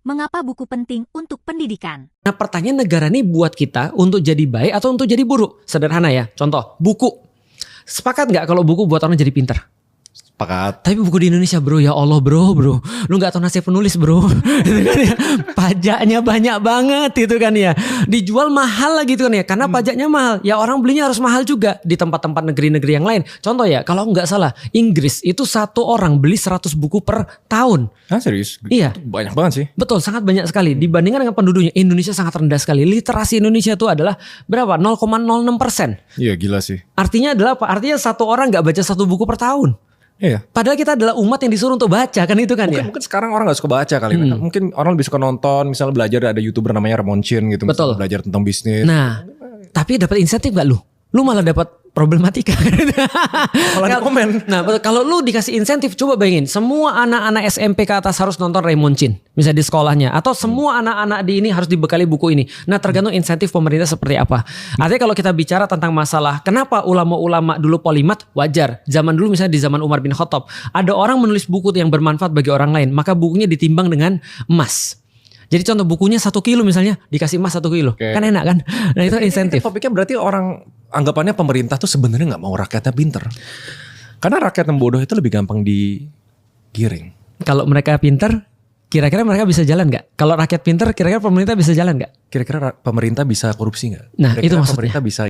Mengapa buku penting untuk pendidikan? Nah, pertanyaan negara nih buat kita untuk jadi baik atau untuk jadi buruk? Sederhana ya, contoh buku. Sepakat nggak kalau buku buat orang jadi pintar? Sepakat. Tapi buku di Indonesia bro, ya Allah bro, lu nggak tahu nasib penulis bro. Gitu kan ya. Pajaknya banyak banget itu kan ya. Dijual mahal lagi itu kan ya, karena pajaknya mahal. Ya orang belinya harus mahal juga di tempat-tempat negeri-negeri yang lain. Contoh ya, kalau nggak salah, Inggris itu satu orang beli 100 buku per tahun. Hah, serius? Iya. Itu banyak banget sih. Betul, sangat banyak sekali. Dibandingkan dengan penduduknya, Indonesia sangat rendah sekali. Literasi Indonesia itu adalah berapa? 0,06%. Iya, gila sih. Artinya adalah apa? Artinya satu orang nggak baca satu buku per tahun. Iya. Padahal kita adalah umat yang disuruh untuk baca kan itu kan ya. Mungkin sekarang orang gak suka baca kali. Mungkin orang lebih suka nonton. Misalnya belajar, ada YouTuber namanya Ramon Chin gitu. Betul. Misalnya belajar tentang bisnis. Nah, tapi dapat insentif gak lu? Lu malah dapat problematika. Malah di komen. Nah, betul. Kalau lu dikasih insentif, coba bayangin, semua anak-anak SMP ke atas harus nonton Raymond Chin, misalnya di sekolahnya, atau semua anak-anak di ini harus dibekali buku ini. Nah, tergantung insentif pemerintah seperti apa. Artinya kalau kita bicara tentang masalah kenapa ulama-ulama dulu polimat, wajar. Zaman dulu misalnya di zaman Umar bin Khattab, ada orang menulis buku yang bermanfaat bagi orang lain, maka bukunya ditimbang dengan emas. Jadi contoh bukunya 1 kilo misalnya, dikasih emas 1 kilo. Oke. Kan enak kan? Nah itu insentif. Topiknya berarti orang anggapannya pemerintah tuh sebenarnya nggak mau rakyatnya pinter. Karena rakyat yang bodoh itu lebih gampang digiring. Kalau mereka pinter, kira-kira mereka bisa jalan nggak? Kalau rakyat pinter, kira-kira pemerintah bisa jalan nggak? Kira-kira pemerintah bisa korupsi nggak? Nah, Kira-kira itu maksudnya. pemerintah bisa